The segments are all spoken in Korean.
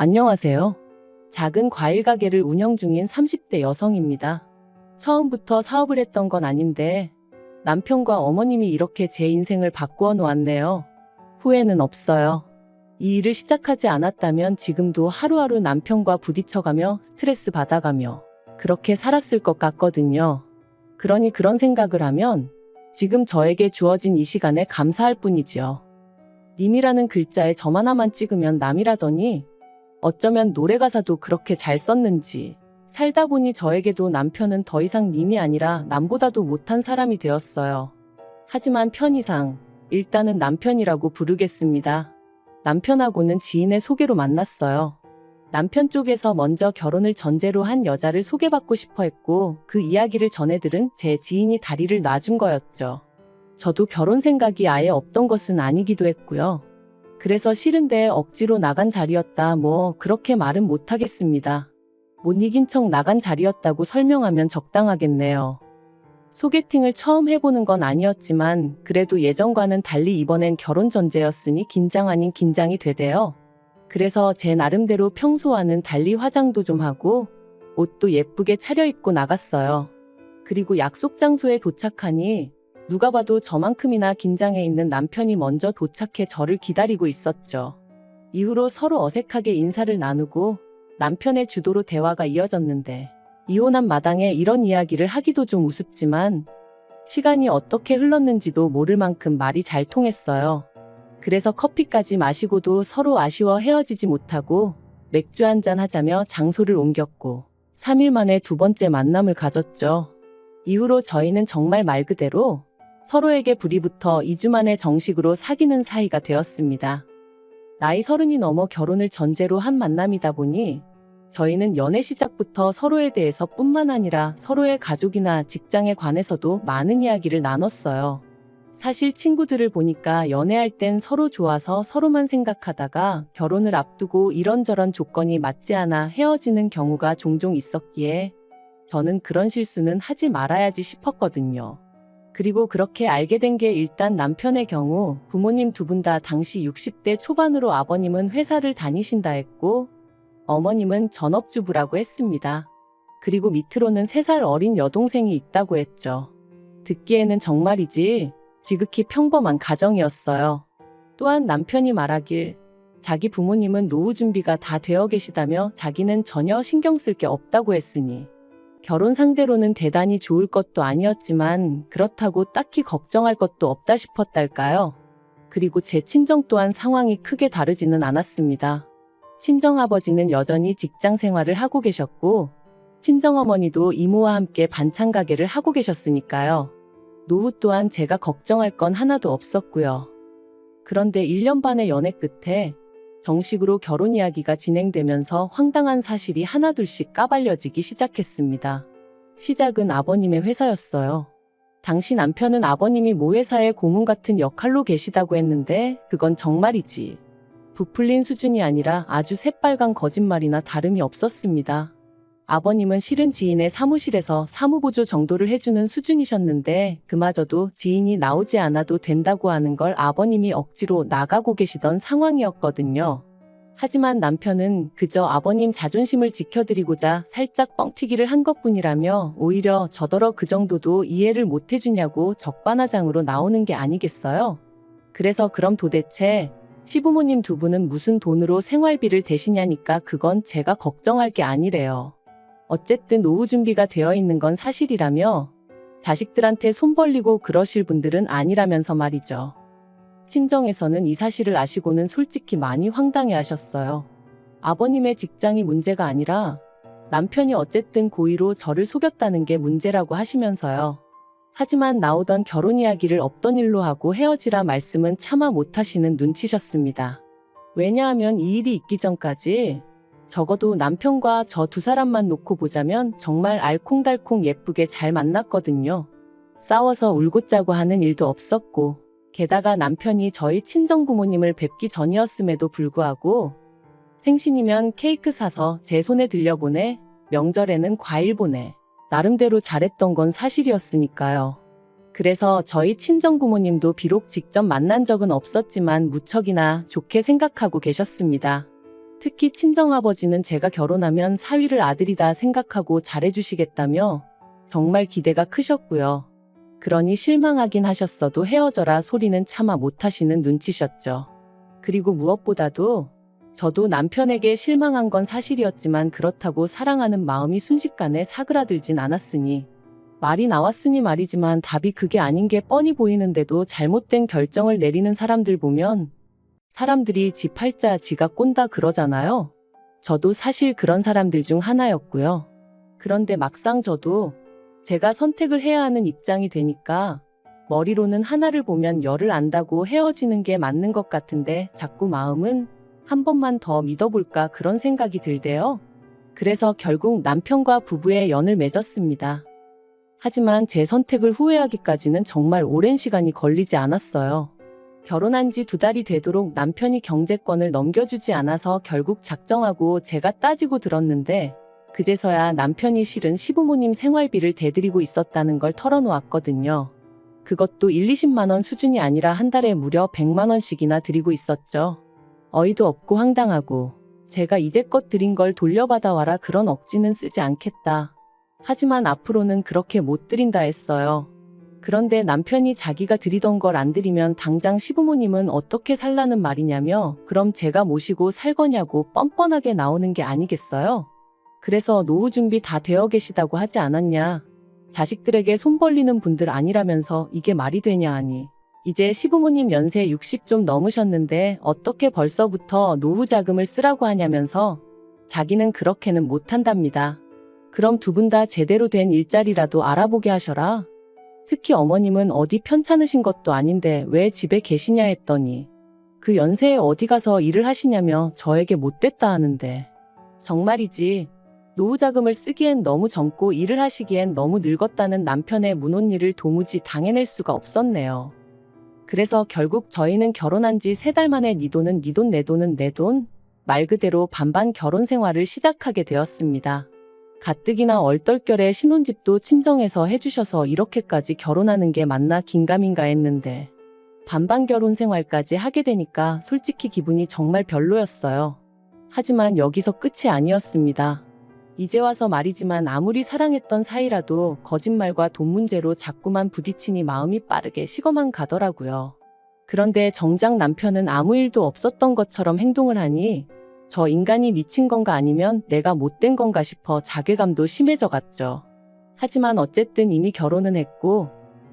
안녕하세요. 작은 과일 가게를 운영 중인 30대 여성입니다. 처음부터 사업을 했던 건 아닌데 남편과 어머님이 이렇게 제 인생을 바꾸어 놓았네요. 후회는 없어요. 이 일을 시작하지 않았다면 지금도 하루하루 남편과 부딪혀가며 스트레스 받아가며 그렇게 살았을 것 같거든요. 그러니 그런 생각을 하면 지금 저에게 주어진 이 시간에 감사할 뿐이지요. 님이라는 글자에 점 하나만 찍으면 남이라더니 어쩌면 노래 가사도 그렇게 잘 썼는지 살다 보니 저에게도 남편은 더 이상 님이 아니라 남보다도 못한 사람이 되었어요. 하지만 편의상 일단은 남편이라고 부르겠습니다. 남편하고는 지인의 소개로 만났어요. 남편 쪽에서 먼저 결혼을 전제로 한 여자를 소개받고 싶어 했고 그 이야기를 전해 들은 제 지인이 다리를 놔준 거였죠. 저도 결혼 생각이 아예 없던 것은 아니기도 했고요. 그래서 싫은데 억지로 나간 자리였다 그렇게 말은 못하겠습니다. 못 이긴 척 나간 자리였다고 설명하면 적당하겠네요. 소개팅을 처음 해보는 건 아니었지만 그래도 예전과는 달리 이번엔 결혼 전제였으니 긴장 아닌 긴장이 되대요. 그래서 제 나름대로 평소와는 달리 화장도 좀 하고 옷도 예쁘게 차려입고 나갔어요. 그리고 약속 장소에 도착하니 누가 봐도 저만큼이나 긴장해 있는 남편이 먼저 도착해 저를 기다리고 있었죠. 이후로 서로 어색하게 인사를 나누고 남편의 주도로 대화가 이어졌는데 이혼한 마당에 이런 이야기를 하기도 좀 우습지만 시간이 어떻게 흘렀는지도 모를 만큼 말이 잘 통했어요. 그래서 커피까지 마시고도 서로 아쉬워 헤어지지 못하고 맥주 한잔 하자며 장소를 옮겼고 3일 만에 두 번째 만남을 가졌죠. 이후로 저희는 정말 말 그대로 서로에게 불이 붙어 2주 만에 정식으로 사귀는 사이가 되었습니다. 나이 30이 넘어 결혼을 전제로 한 만남이다 보니 저희는 연애 시작부터 서로에 대해서 뿐만 아니라 서로의 가족이나 직장에 관해서도 많은 이야기를 나눴어요. 사실 친구들을 보니까 연애할 땐 서로 좋아서 서로만 생각하다가 결혼을 앞두고 이런저런 조건이 맞지 않아 헤어지는 경우가 종종 있었기에 저는 그런 실수는 하지 말아야지 싶었거든요. 그리고 그렇게 알게 된 게 일단 남편의 경우 부모님 두 분 다 당시 60대 초반으로 아버님은 회사를 다니신다 했고 어머님은 전업주부라고 했습니다. 그리고 밑으로는 3살 어린 여동생이 있다고 했죠. 듣기에는 정말이지 지극히 평범한 가정이었어요. 또한 남편이 말하길 자기 부모님은 노후 준비가 다 되어 계시다며 자기는 전혀 신경 쓸 게 없다고 했으니 결혼 상대로는 대단히 좋을 것도 아니었지만 그렇다고 딱히 걱정할 것도 없다 싶었달까요? 그리고 제 친정 또한 상황이 크게 다르지는 않았습니다. 친정아버지는 여전히 직장 생활을 하고 계셨고 친정어머니도 이모와 함께 반찬 가게를 하고 계셨으니까요. 노후 또한 제가 걱정할 건 하나도 없었고요. 그런데 1년 반의 연애 끝에 정식으로 결혼 이야기가 진행되면서 황당한 사실이 하나둘씩 까발려지기 시작했습니다. 시작은 아버님의 회사였어요. 당시 남편은 아버님이 모 회사의 고문 같은 역할로 계시다고 했는데 그건 정말이지 부풀린 수준이 아니라 아주 새빨간 거짓말이나 다름이 없었습니다. 아버님은 실은 지인의 사무실에서 사무보조 정도를 해주는 수준이셨는데 그마저도 지인이 나오지 않아도 된다고 하는 걸 아버님이 억지로 나가고 계시던 상황이었거든요. 하지만 남편은 그저 아버님 자존심을 지켜드리고자 살짝 뻥튀기를 한 것뿐이라며 오히려 저더러 그 정도도 이해를 못 해주냐고 적반하장으로 나오는 게 아니겠어요? 그래서 그럼 도대체 시부모님 두 분은 무슨 돈으로 생활비를 대시냐니까 그건 제가 걱정할 게 아니래요. 어쨌든 노후 준비가 되어 있는 건 사실이라며 자식들한테 손 벌리고 그러실 분들은 아니라면서 말이죠. 친정에서는 이 사실을 아시고는 솔직히 많이 황당해 하셨어요. 아버님의 직장이 문제가 아니라 남편이 어쨌든 고의로 저를 속였다는 게 문제라고 하시면서요. 하지만 나오던 결혼 이야기를 없던 일로 하고 헤어지라 말씀은 차마 못하시는 눈치셨습니다. 왜냐하면 이 일이 있기 전까지 적어도 남편과 저 두 사람만 놓고 보자면 정말 알콩달콩 예쁘게 잘 만났거든요. 싸워서 울고 짜고 하는 일도 없었고 게다가 남편이 저희 친정부모님을 뵙기 전이었음에도 불구하고 생신이면 케이크 사서 제 손에 들려보내, 명절에는 과일 보내. 나름대로 잘했던 건 사실이었으니까요. 그래서 저희 친정부모님도 비록 직접 만난 적은 없었지만 무척이나 좋게 생각하고 계셨습니다. 특히 친정아버지는 제가 결혼하면 사위를 아들이다 생각하고 잘해주시겠다며 정말 기대가 크셨고요. 그러니 실망하긴 하셨어도 헤어져라 소리는 차마 못하시는 눈치셨죠. 그리고 무엇보다도 저도 남편에게 실망한 건 사실이었지만 그렇다고 사랑하는 마음이 순식간에 사그라들진 않았으니 말이 나왔으니 말이지만 답이 그게 아닌 게 뻔히 보이는데도 잘못된 결정을 내리는 사람들 보면 사람들이 지 팔자 지가 꼰다 그러잖아요. 저도 사실 그런 사람들 중 하나였고요. 그런데 막상 저도 제가 선택을 해야 하는 입장이 되니까 머리로는 하나를 보면 열을 안다고 헤어지는 게 맞는 것 같은데 자꾸 마음은 한 번만 더 믿어볼까 그런 생각이 들대요. 그래서 결국 남편과 부부의 연을 맺었습니다. 하지만 제 선택을 후회하기까지는 정말 오랜 시간이 걸리지 않았어요. 결혼한 지 2달이 되도록 남편이 경제권을 넘겨주지 않아서 결국 작정하고 제가 따지고 들었는데 그제서야 남편이 실은 시부모님 생활비를 대드리고 있었다는 걸 털어놓았거든요. 그것도 1, 20만 원 수준이 아니라 한 달에 무려 100만 원씩이나 드리고 있었죠. 어이도 없고 황당하고 제가 이제껏 드린 걸 돌려받아 와라 그런 억지는 쓰지 않겠다. 하지만 앞으로는 그렇게 못 드린다 했어요. 그런데 남편이 자기가 드리던 걸 안 드리면 당장 시부모님은 어떻게 살라는 말이냐며 그럼 제가 모시고 살 거냐고 뻔뻔하게 나오는 게 아니겠어요? 그래서 노후 준비 다 되어 계시다고 하지 않았냐. 자식들에게 손 벌리는 분들 아니라면서 이게 말이 되냐 하니 이제 시부모님 연세 60 좀 넘으셨는데 어떻게 벌써부터 노후 자금을 쓰라고 하냐면서 자기는 그렇게는 못한답니다. 그럼 두 분 다 제대로 된 일자리라도 알아보게 하셔라. 특히 어머님은 어디 편찮으신 것도 아닌데 왜 집에 계시냐 했더니 그 연세에 어디 가서 일을 하시냐며 저에게 못됐다 하는데 정말이지 노후자금을 쓰기엔 너무 젊고 일을 하시기엔 너무 늙었다는 남편의 문혼일을 도무지 당해낼 수가 없었네요. 그래서 결국 저희는 결혼한 지 3달 만에 네 돈은 네 돈 내 돈은 내 돈 말 그대로 반반 결혼 생활을 시작하게 되었습니다. 가뜩이나 얼떨결에 신혼집도 친정에서 해주셔서 이렇게까지 결혼하는 게 맞나 긴가민가 했는데 반반 결혼 생활까지 하게 되니까 솔직히 기분이 정말 별로였어요. 하지만 여기서 끝이 아니었습니다. 이제 와서 말이지만 아무리 사랑했던 사이라도 거짓말과 돈 문제로 자꾸만 부딪히니 마음이 빠르게 식어만 가더라고요. 그런데 정작 남편은 아무 일도 없었던 것처럼 행동을 하니 저 인간이 미친 건가 아니면 내가 못된 건가 싶어 자괴감도 심해져 갔죠. 하지만 어쨌든 이미 결혼은 했고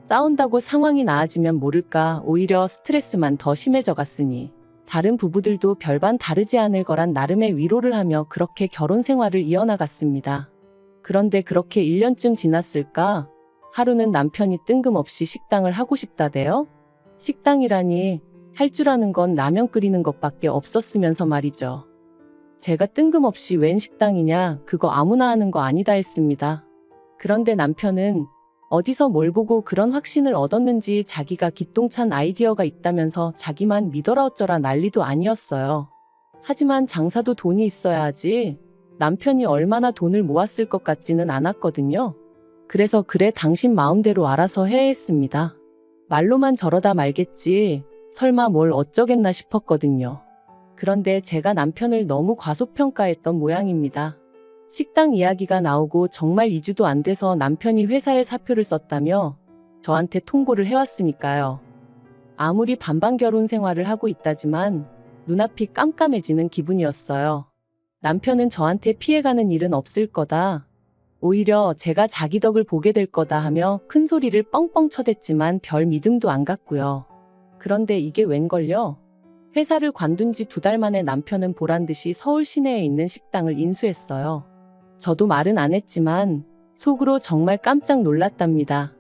싸운다고 상황이 나아지면 모를까 오히려 스트레스만 더 심해져 갔으니 다른 부부들도 별반 다르지 않을 거란 나름의 위로를 하며 그렇게 결혼 생활을 이어나갔습니다. 그런데 그렇게 1년쯤 지났을까? 하루는 남편이 뜬금없이 식당을 하고 싶다대요? 식당이라니 할 줄 아는 건 라면 끓이는 것밖에 없었으면서 말이죠. 제가 뜬금없이 웬 식당이냐 그거 아무나 하는 거 아니다 했습니다. 그런데 남편은 어디서 뭘 보고 그런 확신을 얻었는지 자기가 기똥찬 아이디어가 있다면서 자기만 믿어라 어쩌라 난리도 아니었어요. 하지만 장사도 돈이 있어야 하지 남편이 얼마나 돈을 모았을 것 같지는 않았거든요. 그래서 그래 당신 마음대로 알아서 해 했습니다. 말로만 저러다 말겠지 설마 뭘 어쩌겠나 싶었거든요. 그런데 제가 남편을 너무 과소평가했던 모양입니다. 식당 이야기가 나오고 정말 2주도 안 돼서 남편이 회사에 사표를 썼다며 저한테 통보를 해왔으니까요. 아무리 반반 결혼 생활을 하고 있다지만 눈앞이 깜깜해지는 기분이었어요. 남편은 저한테 피해가는 일은 없을 거다. 오히려 제가 자기 덕을 보게 될 거다 하며 큰 소리를 뻥뻥 쳐댔지만 별 믿음도 안 갔고요. 그런데 이게 웬걸요? 회사를 관둔 지 2달 만에 남편은 보란듯이 서울 시내에 있는 식당을 인수했어요. 저도 말은 안 했지만 속으로 정말 깜짝 놀랐답니다.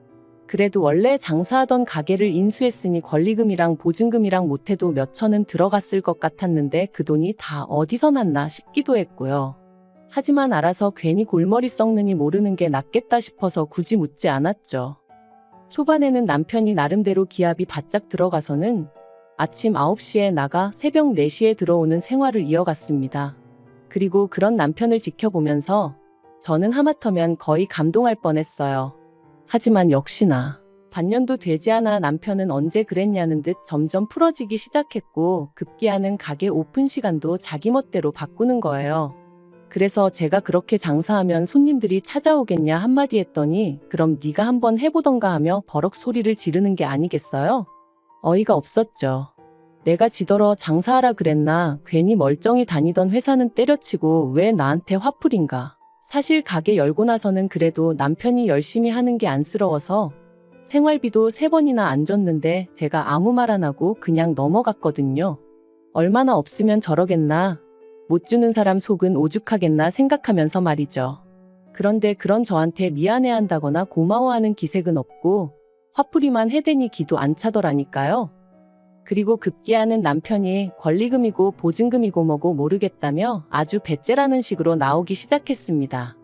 그래도 원래 장사하던 가게를 인수했으니 권리금이랑 보증금이랑 못해도 몇 천은 들어갔을 것 같았는데 그 돈이 다 어디서 났나 싶기도 했고요. 하지만 알아서 괜히 골머리 썩느니 모르는 게 낫겠다 싶어서 굳이 묻지 않았죠. 초반에는 남편이 나름대로 기합이 바짝 들어가서는 아침 9시에 나가 새벽 4시에 들어오는 생활을 이어갔습니다. 그리고 그런 남편을 지켜보면서 저는 하마터면 거의 감동할 뻔했어요. 하지만 역시나 반년도 되지 않아 남편은 언제 그랬냐는 듯 점점 풀어지기 시작했고 급기야는 가게 오픈 시간도 자기 멋대로 바꾸는 거예요. 그래서 제가 그렇게 장사하면 손님들이 찾아오겠냐 한마디 했더니 그럼 네가 한번 해보던가 하며 버럭 소리를 지르는 게 아니겠어요? 어이가 없었죠. 내가 지더러 장사하라 그랬나 괜히 멀쩡히 다니던 회사는 때려치고 왜 나한테 화풀인가. 사실 가게 열고 나서는 그래도 남편이 열심히 하는 게 안쓰러워서 생활비도 3번이나 안 줬는데 제가 아무 말 안 하고 그냥 넘어갔거든요. 얼마나 없으면 저러겠나. 못 주는 사람 속은 오죽하겠나 생각하면서 말이죠. 그런데 그런 저한테 미안해한다거나 고마워하는 기색은 없고 화풀이만 해대니 기도 안 차더라니까요. 그리고 급기야는 남편이 권리금이고 보증금이고 뭐고 모르겠다며 아주 배째라는 식으로 나오기 시작했습니다.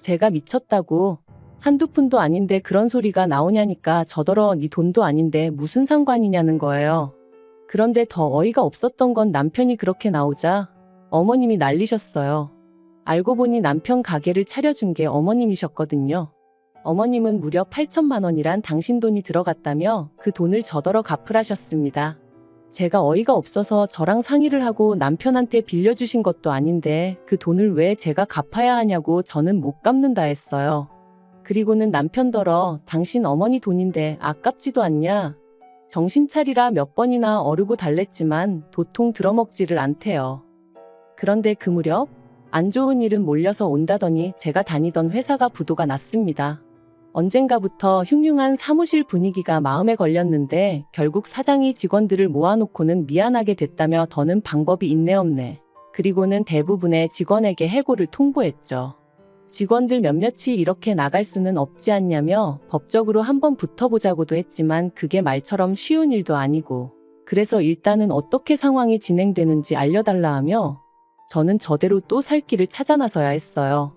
제가 미쳤다고 한두 푼도 아닌데 그런 소리가 나오냐니까 저더러 네 돈도 아닌데 무슨 상관이냐는 거예요. 그런데 더 어이가 없었던 건 남편이 그렇게 나오자 어머님이 난리셨어요. 알고 보니 남편 가게를 차려준 게 어머님이셨거든요. 어머님은 무려 8천만 원이란 당신 돈이 들어갔다며 그 돈을 저더러 갚으라셨습니다. 제가 어이가 없어서 저랑 상의를 하고 남편한테 빌려주신 것도 아닌데 그 돈을 왜 제가 갚아야 하냐고 저는 못 갚는다 했어요. 그리고는 남편더러 당신 어머니 돈인데 아깝지도 않냐. 정신 차리라 몇 번이나 어르고 달랬지만 도통 들어먹지를 않대요. 그런데 그 무렵 안 좋은 일은 몰려서 온다더니 제가 다니던 회사가 부도가 났습니다. 언젠가부터 흉흉한 사무실 분위기가 마음에 걸렸는데 결국 사장이 직원들을 모아놓고는 미안하게 됐다며 더는 방법이 있네 없네. 그리고는 대부분의 직원에게 해고를 통보했죠. 직원들 몇몇이 이렇게 나갈 수는 없지 않냐며 법적으로 한번 붙어보자고도 했지만 그게 말처럼 쉬운 일도 아니고 그래서 일단은 어떻게 상황이 진행되는지 알려달라 하며 저는 저대로 또 살 길을 찾아 나서야 했어요.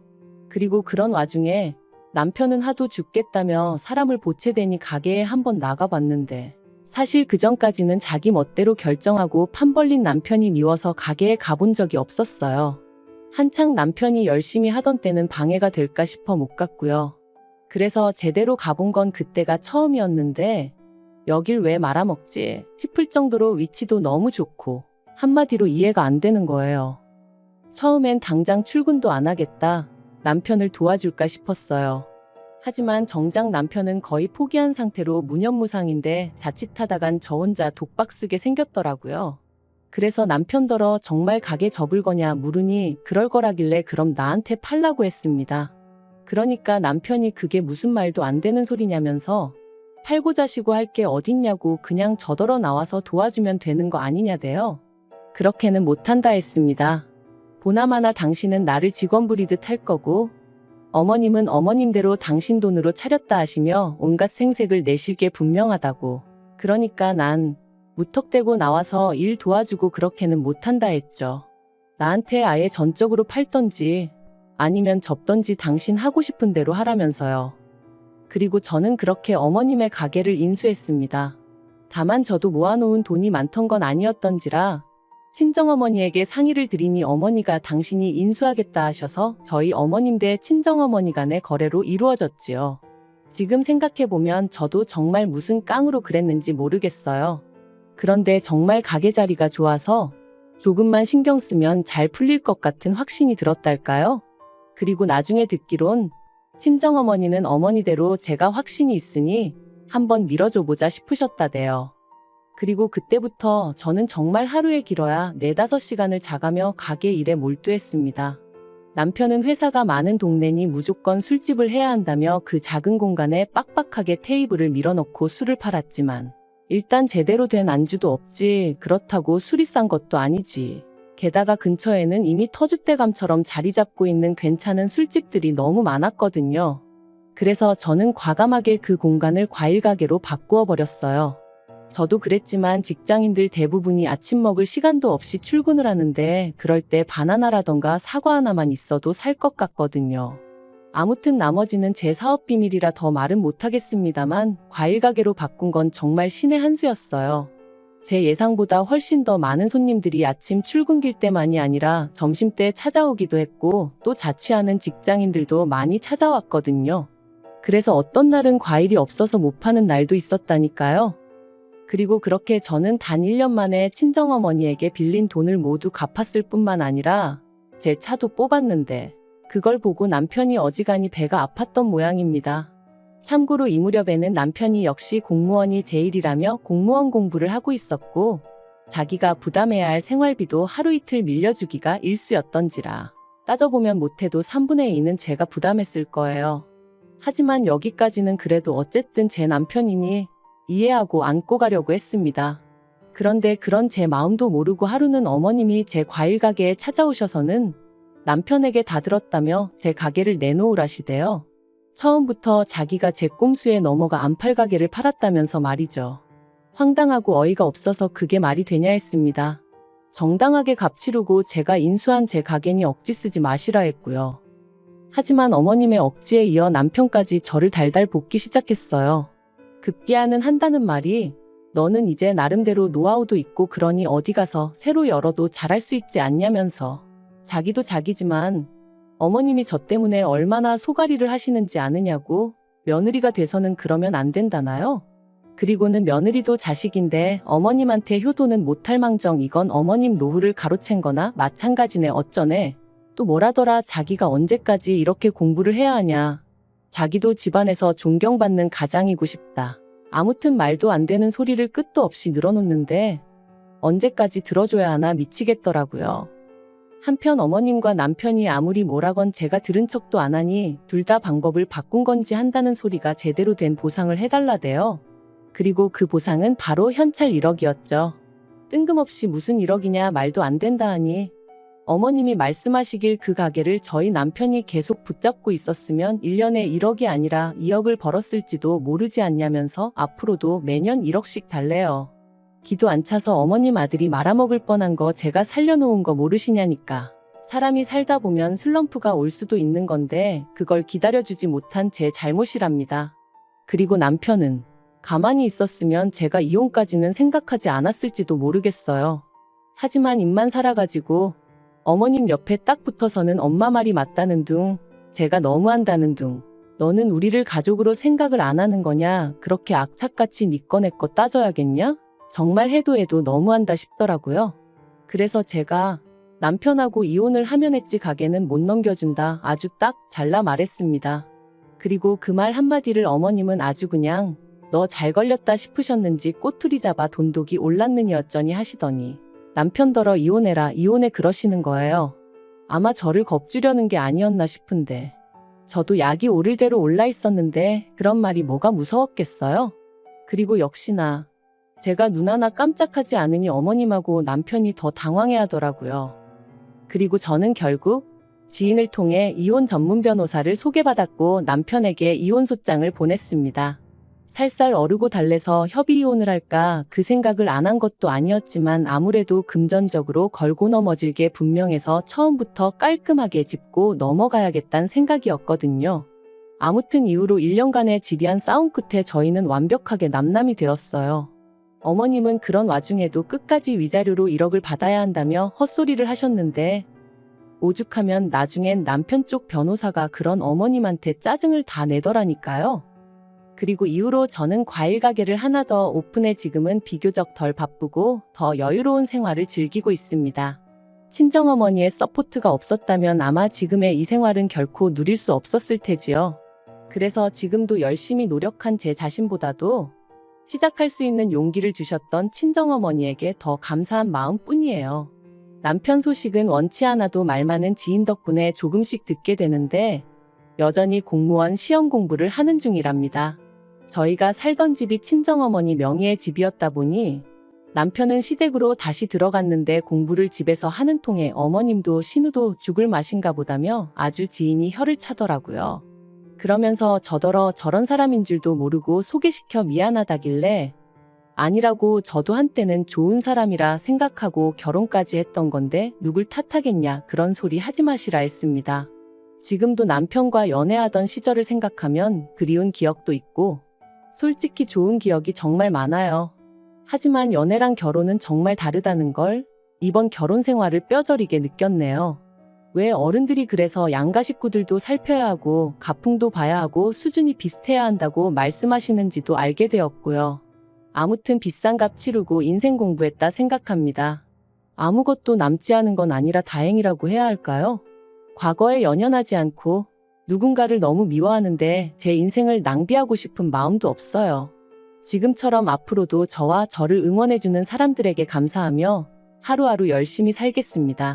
그리고 그런 와중에 남편은 하도 죽겠다며 사람을 보채대니 가게에 한번 나가봤는데 사실 그전까지는 자기 멋대로 결정하고 판 벌린 남편이 미워서 가게에 가본 적이 없었어요. 한창 남편이 열심히 하던 때는 방해가 될까 싶어 못 갔고요. 그래서 제대로 가본 건 그때가 처음이었는데 여길 왜 말아먹지 싶을 정도로 위치도 너무 좋고 한마디로 이해가 안 되는 거예요. 처음엔 당장 출근도 안 하겠다. 남편을 도와줄까 싶었어요. 하지만 정작 남편은 거의 포기한 상태로 무념무상인데 자칫하다간 저 혼자 독박 쓰게 생겼더라고요. 그래서 남편더러 정말 가게 접을 거냐 물으니 그럴 거라길래 그럼 나한테 팔라고 했습니다. 그러니까 남편이 그게 무슨 말도 안 되는 소리냐면서 팔고 자시고 할 게 어딨냐고 그냥 저더러 나와서 도와주면 되는 거 아니냐대요. 그렇게는 못한다 했습니다. 보나마나 당신은 나를 직원 부리듯 할 거고 어머님은 어머님대로 당신 돈으로 차렸다 하시며 온갖 생색을 내실 게 분명하다고. 그러니까 난 무턱대고 나와서 일 도와주고 그렇게는 못한다 했죠. 나한테 아예 전적으로 팔던지 아니면 접던지 당신 하고 싶은 대로 하라면서요. 그리고 저는 그렇게 어머님의 가게를 인수했습니다. 다만 저도 모아놓은 돈이 많던 건 아니었던지라 친정어머니에게 상의를 드리니 어머니가 당신이 인수하겠다 하셔서 저희 어머님 대 친정어머니 간의 거래로 이루어졌지요. 지금 생각해보면 저도 정말 무슨 깡으로 그랬는지 모르겠어요. 그런데 정말 가게 자리가 좋아서 조금만 신경 쓰면 잘 풀릴 것 같은 확신이 들었달까요? 그리고 나중에 듣기론 친정어머니는 어머니대로 제가 확신이 있으니 한번 밀어줘보자 싶으셨다대요. 그리고 그때부터 저는 정말 하루에 길어야 4-5시간을 자가며 가게 일에 몰두했습니다. 남편은 회사가 많은 동네니 무조건 술집을 해야 한다며 그 작은 공간에 빡빡하게 테이블을 밀어넣고 술을 팔았지만 일단 제대로 된 안주도 없지 그렇다고 술이 싼 것도 아니지. 게다가 근처에는 이미 터줏대감처럼 자리 잡고 있는 괜찮은 술집들이 너무 많았거든요. 그래서 저는 과감하게 그 공간을 과일가게로 바꾸어 버렸어요. 저도 그랬지만 직장인들 대부분이 아침 먹을 시간도 없이 출근을 하는데 그럴 때 바나나라던가 사과 하나만 있어도 살 것 같거든요. 아무튼 나머지는 제 사업 비밀이라 더 말은 못하겠습니다만 과일 가게로 바꾼 건 정말 신의 한 수였어요. 제 예상보다 훨씬 더 많은 손님들이 아침 출근길 때만이 아니라 점심때 찾아오기도 했고 또 자취하는 직장인들도 많이 찾아왔거든요. 그래서 어떤 날은 과일이 없어서 못 파는 날도 있었다니까요. 그리고 그렇게 저는 단 1년 만에 친정어머니에게 빌린 돈을 모두 갚았을 뿐만 아니라 제 차도 뽑았는데 그걸 보고 남편이 어지간히 배가 아팠던 모양입니다. 참고로 이 무렵에는 남편이 역시 공무원이 제일이라며 공무원 공부를 하고 있었고 자기가 부담해야 할 생활비도 하루 이틀 밀려주기가 일쑤였던지라 따져보면 못해도 3분의 2는 제가 부담했을 거예요. 하지만 여기까지는 그래도 어쨌든 제 남편이니 이해하고 안고 가려고 했습니다. 그런데 그런 제 마음도 모르고 하루는 어머님이 제 과일 가게에 찾아오셔서는 남편에게 다 들었다며 제 가게를 내놓으라시대요. 처음부터 자기가 제 꼼수에 넘어가 안팔 가게를 팔았다면서 말이죠. 황당하고 어이가 없어서 그게 말이 되냐 했습니다. 정당하게 값 치르고 제가 인수한 제 가게니 억지 쓰지 마시라 했고요. 하지만 어머님의 억지에 이어 남편까지 저를 달달 볶기 시작했어요. 급기야는 한다는 말이 너는 이제 나름대로 노하우도 있고 그러니 어디 가서 새로 열어도 잘할 수 있지 않냐면서 자기도 자기지만 어머님이 저 때문에 얼마나 소가리를 하시는지 아느냐고 며느리가 돼서는 그러면 안 된다나요? 그리고는 며느리도 자식인데 어머님한테 효도는 못할 망정 이건 어머님 노후를 가로챈 거나 마찬가지네 어쩌네. 또 뭐라더라 자기가 언제까지 이렇게 공부를 해야 하냐. 자기도 집안에서 존경받는 가장이고 싶다. 아무튼 말도 안 되는 소리를 끝도 없이 늘어놓는데 언제까지 들어줘야 하나 미치겠더라고요. 한편 어머님과 남편이 아무리 뭐라건 제가 들은 척도 안 하니 둘 다 방법을 바꾼 건지 한다는 소리가 제대로 된 보상을 해달라대요. 그리고 그 보상은 바로 현찰 1억이었죠. 뜬금없이 무슨 1억이냐 말도 안 된다 하니 어머님이 말씀하시길 그 가게를 저희 남편이 계속 붙잡고 있었으면 1년에 1억이 아니라 2억을 벌었을지도 모르지 않냐면서 앞으로도 매년 1억씩 달래요. 기도 안 차서 어머님 아들이 말아먹을 뻔한 거 제가 살려놓은 거 모르시냐니까. 사람이 살다 보면 슬럼프가 올 수도 있는 건데 그걸 기다려주지 못한 제 잘못이랍니다. 그리고 남편은 가만히 있었으면 제가 이혼까지는 생각하지 않았을지도 모르겠어요. 하지만 입만 살아가지고 어머님 옆에 딱 붙어서는 엄마 말이 맞다는 둥, 제가 너무한다는 둥, 너는 우리를 가족으로 생각을 안 하는 거냐, 그렇게 악착같이 니 거 내 거 따져야겠냐? 정말 해도 너무한다 싶더라고요. 그래서 제가 남편하고 이혼을 하면 했지 가게는 못 넘겨준다 아주 딱 잘라 말했습니다. 그리고 그 말 한마디를 어머님은 아주 그냥 너 잘 걸렸다 싶으셨는지 꼬투리 잡아 돈독이 올랐느니 어쩌니 하시더니 남편더러 이혼해라 이혼해 그러시는 거예요. 아마 저를 겁주려는 게 아니었나 싶은데 저도 약이 오를 대로 올라 있었는데 그런 말이 뭐가 무서웠겠어요? 그리고 역시나 제가 눈 하나 깜짝하지 않으니 어머님하고 남편이 더 당황해 하더라고요. 그리고 저는 결국 지인을 통해 이혼 전문 변호사를 소개받았고 남편에게 이혼소장을 보냈습니다. 살살 어르고 달래서 협의 이혼을 할까 그 생각을 안 한 것도 아니었지만 아무래도 금전적으로 걸고 넘어질 게 분명해서 처음부터 깔끔하게 짚고 넘어가야겠다는 생각이었거든요. 아무튼 이후로 1년간의 지리한 싸움 끝에 저희는 완벽하게 남남이 되었어요. 어머님은 그런 와중에도 끝까지 위자료로 1억을 받아야 한다며 헛소리를 하셨는데 오죽하면 나중엔 남편 쪽 변호사가 그런 어머님한테 짜증을 다 내더라니까요. 그리고 이후로 저는 과일 가게를 하나 더 오픈해 지금은 비교적 덜 바쁘고 더 여유로운 생활을 즐기고 있습니다. 친정어머니의 서포트가 없었다면 아마 지금의 이 생활은 결코 누릴 수 없었을 테지요. 그래서 지금도 열심히 노력한 제 자신보다도 시작할 수 있는 용기를 주셨던 친정어머니에게 더 감사한 마음뿐이에요. 남편 소식은 원치 않아도 말 많은 지인 덕분에 조금씩 듣게 되는데 여전히 공무원 시험 공부를 하는 중이랍니다. 저희가 살던 집이 친정어머니 명의의 집이었다 보니 남편은 시댁으로 다시 들어갔는데 공부를 집에서 하는 통에 어머님도 신우도 죽을 맛인가 보다며 아주 지인이 혀를 차더라고요. 그러면서 저더러 저런 사람인 줄도 모르고 소개시켜 미안하다길래 아니라고 저도 한때는 좋은 사람이라 생각하고 결혼까지 했던 건데 누굴 탓하겠냐 그런 소리 하지 마시라 했습니다. 지금도 남편과 연애하던 시절을 생각하면 그리운 기억도 있고 솔직히 좋은 기억이 정말 많아요. 하지만 연애랑 결혼은 정말 다르다는 걸 이번 결혼 생활을 뼈저리게 느꼈네요. 왜 어른들이 그래서 양가 식구들도 살펴야 하고 가풍도 봐야 하고 수준이 비슷해야 한다고 말씀하시는지도 알게 되었고요. 아무튼 비싼 값 치르고 인생 공부했다 생각합니다. 아무것도 남지 않은 건 아니라 다행이라고 해야 할까요? 과거에 연연하지 않고 누군가를 너무 미워하는데 제 인생을 낭비하고 싶은 마음도 없어요. 지금처럼 앞으로도 저와 저를 응원해주는 사람들에게 감사하며 하루하루 열심히 살겠습니다.